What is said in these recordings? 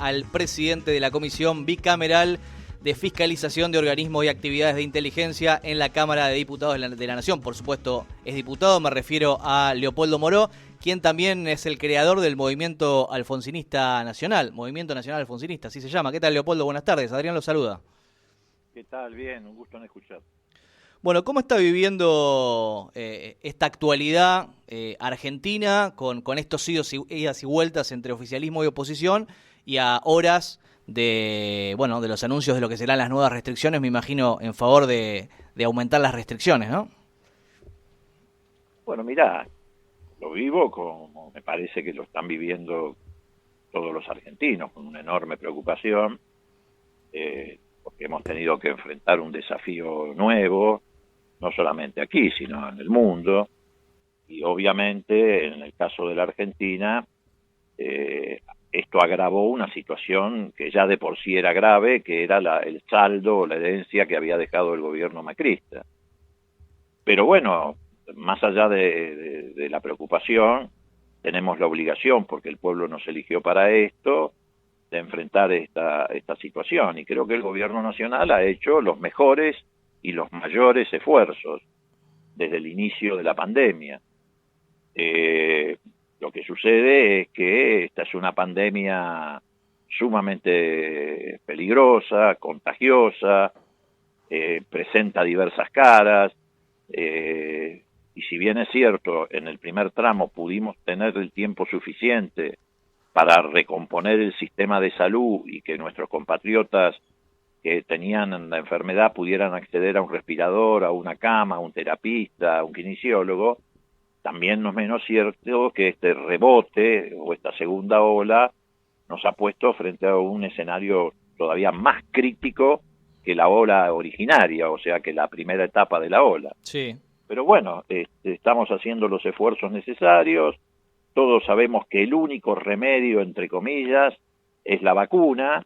al presidente de la Comisión Bicameral de Fiscalización de Organismos y Actividades de Inteligencia en la Cámara de Diputados de la Nación. Por supuesto, es diputado, me refiero a Leopoldo Moró, quien también es el creador del Movimiento Alfonsinista Nacional, Movimiento Nacional Alfonsinista, así se llama. ¿Qué tal, Leopoldo? Buenas tardes, Adrián lo saluda. ¿Qué tal? Bien, un gusto en escuchar. Bueno, ¿cómo está viviendo esta actualidad argentina con estos idas y vueltas entre oficialismo y oposición y a horas de los anuncios de lo que serán las nuevas restricciones, me imagino, en favor de aumentar las restricciones, ¿no? Bueno, mirá, lo vivo como me parece que lo están viviendo todos los argentinos, con una enorme preocupación, porque hemos tenido que enfrentar un desafío nuevo, no solamente aquí, sino en el mundo, y obviamente en el caso de la Argentina, esto agravó una situación que ya de por sí era grave, que era el saldo o la herencia que había dejado el gobierno macrista. Pero bueno, más allá de la preocupación, tenemos la obligación, porque el pueblo nos eligió para esto, de enfrentar esta situación. Y creo que el gobierno nacional ha hecho los mejores y los mayores esfuerzos desde el inicio de la pandemia. Lo que sucede es que esta es una pandemia sumamente peligrosa, contagiosa, presenta diversas caras, y si bien es cierto, en el primer tramo pudimos tener el tiempo suficiente para recomponer el sistema de salud y que nuestros compatriotas que tenían la enfermedad pudieran acceder a un respirador, a una cama, a un terapista, a un kinesiólogo, también no es menos cierto que este rebote o esta segunda ola nos ha puesto frente a un escenario todavía más crítico que la ola originaria, o sea, que la primera etapa de la ola. Sí. Pero bueno, estamos haciendo los esfuerzos necesarios, todos sabemos que el único remedio, entre comillas, es la vacuna,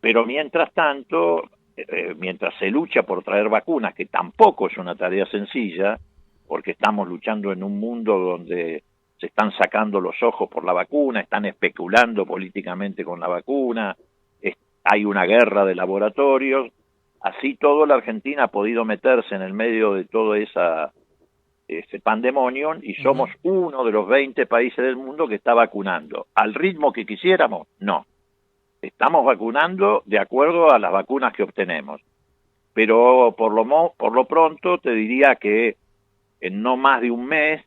pero mientras tanto, mientras se lucha por traer vacunas, que tampoco es una tarea sencilla, porque estamos luchando en un mundo donde se están sacando los ojos por la vacuna, están especulando políticamente con la vacuna, hay una guerra de laboratorios, así todo la Argentina ha podido meterse en el medio de todo ese pandemonium y somos uno de los 20 países del mundo que está vacunando. ¿Al ritmo que quisiéramos? No. Estamos vacunando de acuerdo a las vacunas que obtenemos. Pero por lo pronto te diría que en no más de un mes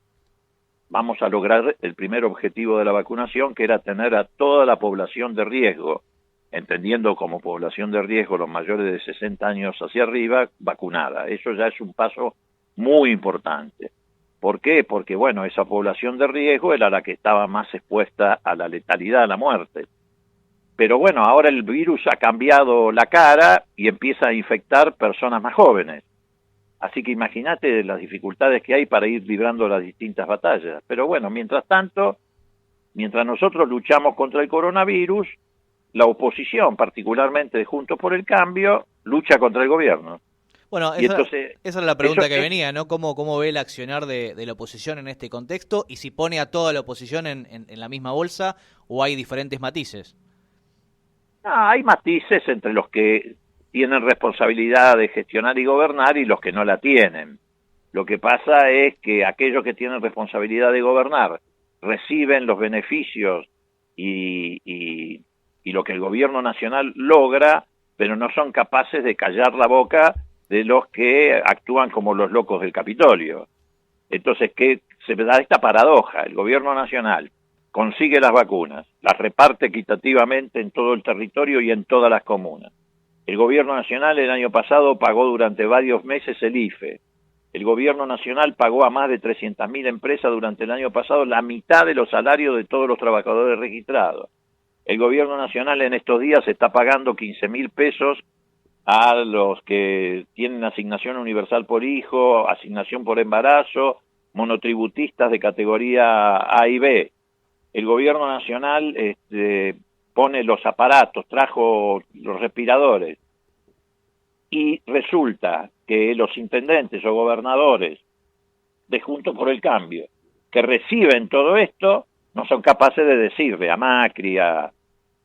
vamos a lograr el primer objetivo de la vacunación, que era tener a toda la población de riesgo, entendiendo como población de riesgo los mayores de 60 años hacia arriba, vacunada. Eso ya es un paso muy importante. ¿Por qué? Porque, bueno, esa población de riesgo era la que estaba más expuesta a la letalidad, a la muerte. Pero bueno, ahora el virus ha cambiado la cara y empieza a infectar personas más jóvenes. Así que imagínate las dificultades que hay para ir librando las distintas batallas. Pero bueno, mientras tanto, mientras nosotros luchamos contra el coronavirus, la oposición, particularmente de Juntos por el Cambio, lucha contra el gobierno. Bueno, esa es la pregunta que venía, ¿no? ¿Cómo ve el accionar de la oposición en este contexto? Y si pone a toda la oposición en la misma bolsa o hay diferentes matices. Hay matices entre los que tienen responsabilidad de gestionar y gobernar y los que no la tienen. Lo que pasa es que aquellos que tienen responsabilidad de gobernar reciben los beneficios y lo que el gobierno nacional logra, pero no son capaces de callar la boca de los que actúan como los locos del Capitolio. Entonces, ¿qué se da esta paradoja? El gobierno nacional consigue las vacunas, las reparte equitativamente en todo el territorio y en todas las comunas. El gobierno nacional el año pasado pagó durante varios meses el IFE. El gobierno nacional pagó a más de 300.000 empresas durante el año pasado la mitad de los salarios de todos los trabajadores registrados. El gobierno nacional en estos días está pagando 15.000 pesos a los que tienen asignación universal por hijo, asignación por embarazo, monotributistas de categoría A y B. El gobierno nacional pone los aparatos, trajo los respiradores, y resulta que los intendentes o gobernadores de Juntos por el Cambio, que reciben todo esto, no son capaces de decirle a Macri, a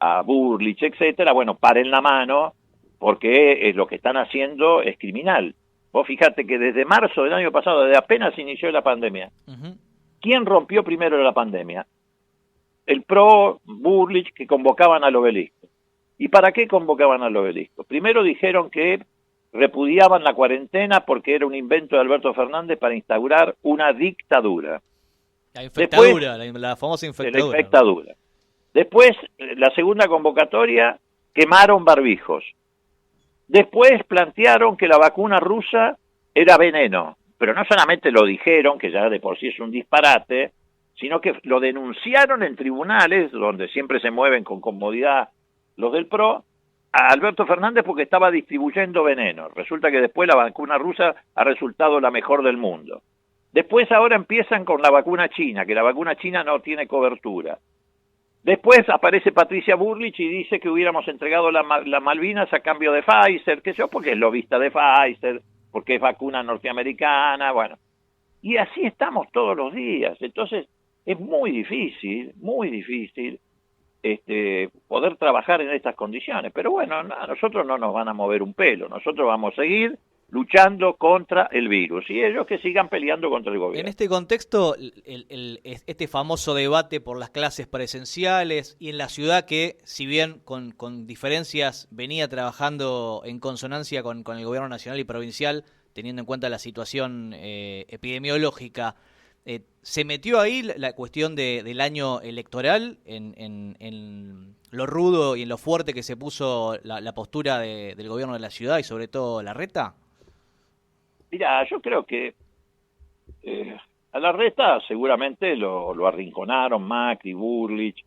a Burlich, etcétera, bueno, paren la mano, porque lo que están haciendo es criminal. Vos fijate que desde marzo del año pasado, desde apenas inició la pandemia, ¿quién rompió primero la pandemia? El PRO, Burlich, que convocaban al obelisco. ¿Y para qué convocaban al obelisco? Primero dijeron que repudiaban la cuarentena porque era un invento de Alberto Fernández para instaurar una dictadura. La infectadura, la famosa infectadura. La infectadura. Después, la segunda convocatoria, quemaron barbijos. Después plantearon que la vacuna rusa era veneno, pero no solamente lo dijeron, que ya de por sí es un disparate, sino que lo denunciaron en tribunales, donde siempre se mueven con comodidad los del PRO, a Alberto Fernández porque estaba distribuyendo veneno. Resulta que después la vacuna rusa ha resultado la mejor del mundo. Después ahora empiezan con la vacuna china, que la vacuna china no tiene cobertura. Después aparece Patricia Burlich y dice que hubiéramos entregado las Malvinas a cambio de Pfizer, qué sé yo, porque es lobista de Pfizer, porque es vacuna norteamericana, bueno. Y así estamos todos los días. Entonces es muy difícil poder trabajar en estas condiciones. Pero bueno, a nosotros no nos van a mover un pelo, nosotros vamos a seguir luchando contra el virus y ellos que sigan peleando contra el gobierno. En este contexto, este famoso debate por las clases presenciales y en la ciudad que, si bien con diferencias, venía trabajando en consonancia con el gobierno nacional y provincial, teniendo en cuenta la situación epidemiológica, ¿se metió ahí la cuestión del año electoral en lo rudo y en lo fuerte que se puso la postura del gobierno de la ciudad y sobre todo Larreta? Mirá, yo creo que a Larreta seguramente lo arrinconaron Macri, Burlich,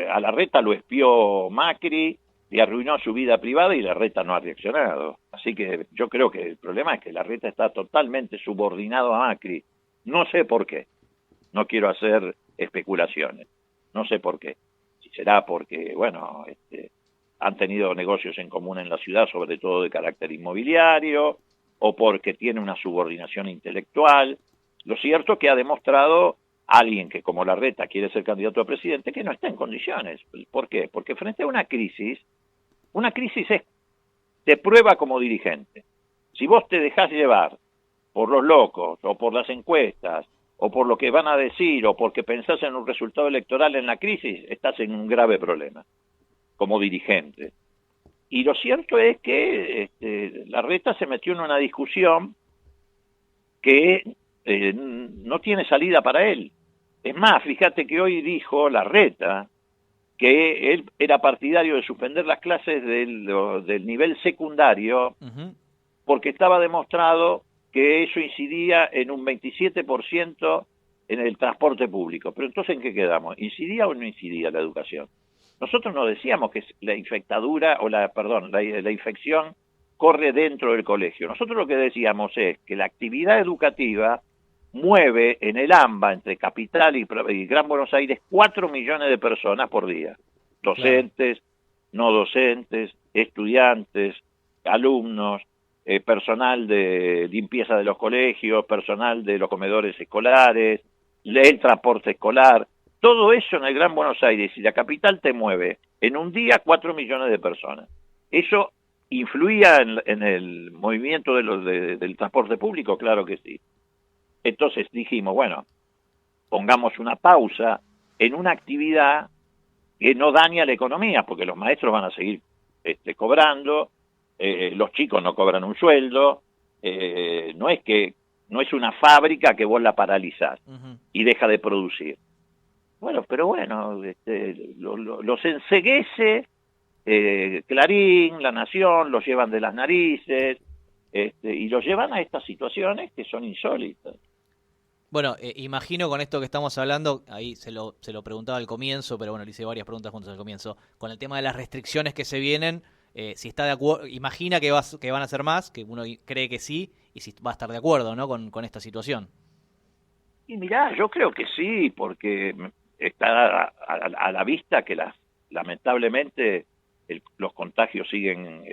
a Larreta lo espió Macri, le arruinó su vida privada y Larreta no ha reaccionado. Así que yo creo que el problema es que Larreta está totalmente subordinado a Macri. No sé por qué, no quiero hacer especulaciones, no sé por qué. Si será porque, bueno, han tenido negocios en común en la ciudad, sobre todo de carácter inmobiliario, o porque tiene una subordinación intelectual. Lo cierto es que ha demostrado alguien que como Larreta quiere ser candidato a presidente que no está en condiciones. ¿Por qué? Porque frente a una crisis te prueba como dirigente. Si vos te dejás llevar por los locos, o por las encuestas, o por lo que van a decir, o porque pensás en un resultado electoral en la crisis, estás en un grave problema como dirigente. Y lo cierto es que Larreta se metió en una discusión que no tiene salida para él. Es más, fíjate que hoy dijo Larreta que él era partidario de suspender las clases del nivel secundario porque estaba demostrado que eso incidía en un 27% en el transporte público. Pero entonces, ¿en qué quedamos? ¿Incidía o no incidía la educación? Nosotros no decíamos que la infectadura, la infección corre dentro del colegio. Nosotros lo que decíamos es que la actividad educativa mueve en el AMBA, entre Capital y Gran Buenos Aires, 4 millones de personas por día. Docentes, no docentes, estudiantes, alumnos, personal de limpieza de los colegios, personal de los comedores escolares, el transporte escolar. Todo eso en el Gran Buenos Aires y la capital te mueve en un día 4 millones de personas. ¿Eso influía en el movimiento del transporte público? Claro que sí. Entonces dijimos, bueno, pongamos una pausa en una actividad que no daña la economía, porque los maestros van a seguir cobrando, los chicos no cobran un sueldo, no es una fábrica que vos la paralizás y deja de producir. Bueno, pero bueno, los enceguece Clarín, La Nación, los llevan de las narices y los llevan a estas situaciones que son insólitas. Bueno, imagino con esto que estamos hablando, ahí se lo preguntaba al comienzo, pero bueno, le hice varias preguntas juntas al comienzo, con el tema de las restricciones que se vienen, si está de acuerdo, imagina que van a ser más, que uno cree que sí, y si va a estar de acuerdo, ¿no? con esta situación. Y mirá, yo creo que sí, porque está a la vista que lamentablemente los contagios siguen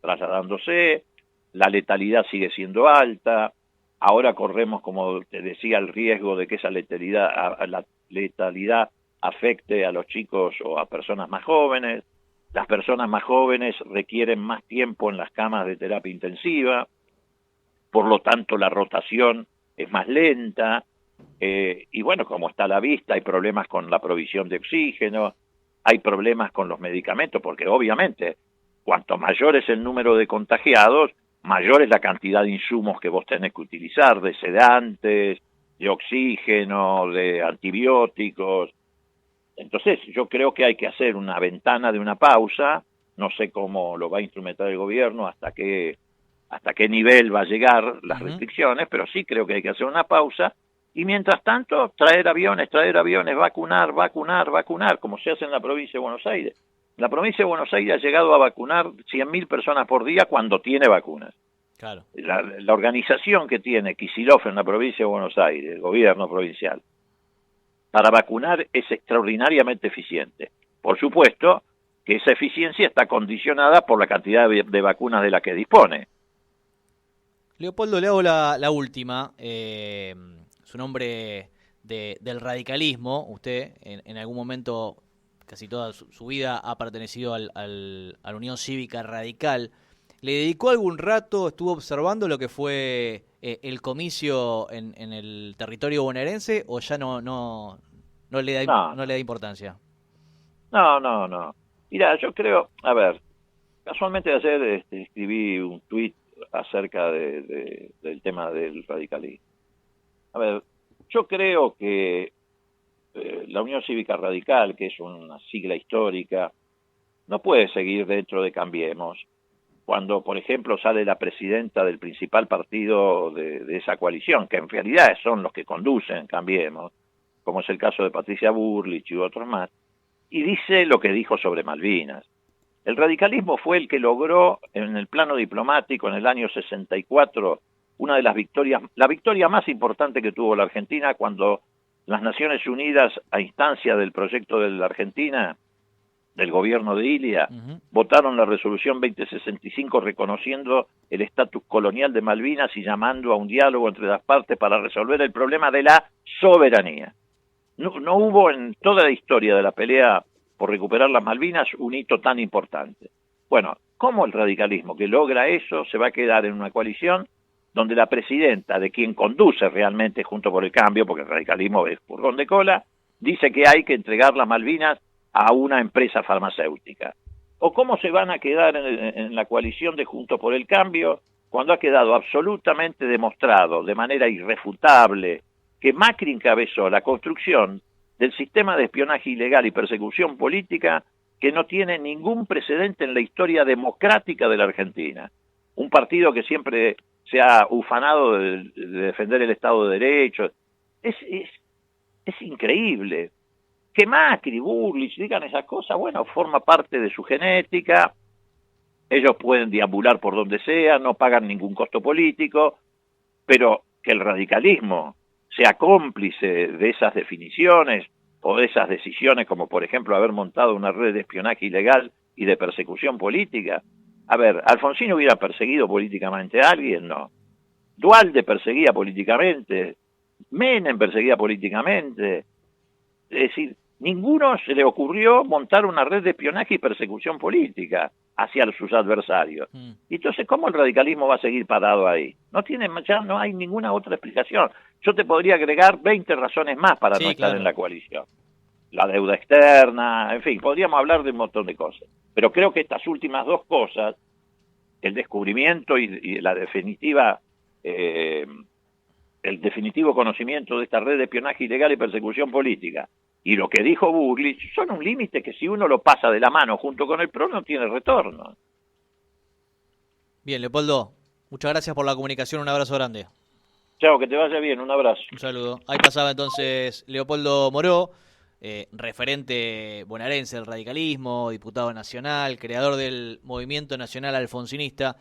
trasladándose, la letalidad sigue siendo alta, ahora corremos, como te decía, el riesgo de que esa letalidad afecte a los chicos o a personas más jóvenes. Las personas más jóvenes requieren más tiempo en las camas de terapia intensiva, por lo tanto la rotación es más lenta, y bueno, como está a la vista, hay problemas con la provisión de oxígeno, hay problemas con los medicamentos, porque obviamente cuanto mayor es el número de contagiados, mayor es la cantidad de insumos que vos tenés que utilizar, de sedantes, de oxígeno, de antibióticos. Entonces yo creo que hay que hacer una ventana de una pausa, no sé cómo lo va a instrumentar el gobierno, hasta qué nivel va a llegar las restricciones, pero sí creo que hay que hacer una pausa, y mientras tanto traer aviones, vacunar, como se hace en la provincia de Buenos Aires. La provincia de Buenos Aires ha llegado a vacunar 100.000 personas por día cuando tiene vacunas. Claro. La organización que tiene Kicillof en la provincia de Buenos Aires, el gobierno provincial, para vacunar es extraordinariamente eficiente. Por supuesto que esa eficiencia está condicionada por la cantidad de vacunas de la que dispone. Leopoldo, le hago la última. Su nombre del radicalismo, usted en algún momento, casi toda su vida, ha pertenecido a la Unión Cívica Radical. ¿Le dedicó algún rato, estuvo observando lo que fue el comicio en el territorio bonaerense, o ya no le da importancia? No. Mira, yo creo, a ver, casualmente ayer escribí un tuit acerca del tema del radicalismo. A ver, yo creo que la Unión Cívica Radical, que es una sigla histórica, no puede seguir dentro de Cambiemos, cuando, por ejemplo, sale la presidenta del principal partido de esa coalición, que en realidad son los que conducen Cambiemos, como es el caso de Patricia Bullrich y otros más, y dice lo que dijo sobre Malvinas. El radicalismo fue el que logró en el plano diplomático en el año 64 una de las victorias, la victoria más importante que tuvo la Argentina, cuando las Naciones Unidas, a instancia del proyecto de la Argentina, del gobierno de Ilia, votaron la resolución 2065 reconociendo el estatus colonial de Malvinas y llamando a un diálogo entre las partes para resolver el problema de la soberanía. No hubo en toda la historia de la pelea por recuperar las Malvinas un hito tan importante. Bueno, ¿cómo el radicalismo que logra eso se va a quedar en una coalición donde la presidenta, de quien conduce realmente Juntos por el Cambio, porque el radicalismo es furgón de cola, dice que hay que entregar las Malvinas a una empresa farmacéutica? ¿O cómo se van a quedar en la coalición de Juntos por el Cambio cuando ha quedado absolutamente demostrado de manera irrefutable que Macri encabezó la construcción del sistema de espionaje ilegal y persecución política que no tiene ningún precedente en la historia democrática de la Argentina? Un partido que siempre se ha ufanado de defender el Estado de Derecho. Es increíble. Que Macri, Bullrich digan esas cosas, bueno, forma parte de su genética, ellos pueden deambular por donde sea, no pagan ningún costo político, pero que el radicalismo sea cómplice de esas definiciones o de esas decisiones, como por ejemplo haber montado una red de espionaje ilegal y de persecución política. A ver, ¿Alfonsín hubiera perseguido políticamente a alguien? No. Duhalde perseguía políticamente, Menem perseguía políticamente. Es decir, ninguno se le ocurrió montar una red de espionaje y persecución política hacia sus adversarios. Y entonces, ¿cómo el radicalismo va a seguir parado ahí? Ya no hay ninguna otra explicación. Yo te podría agregar 20 razones más para no estar en la coalición. La deuda externa, en fin, podríamos hablar de un montón de cosas. Pero creo que estas últimas dos cosas, el descubrimiento y la definitiva, el definitivo conocimiento de esta red de espionaje ilegal y persecución política, y lo que dijo Bullrich, son un límite que si uno lo pasa de la mano junto con el PRO no tiene retorno. Bien, Leopoldo, muchas gracias por la comunicación, un abrazo grande. Chao, que te vaya bien, un abrazo. Un saludo. Ahí pasaba entonces Leopoldo Moró, referente bonaerense del radicalismo, diputado nacional, creador del Movimiento Nacional Alfonsinista.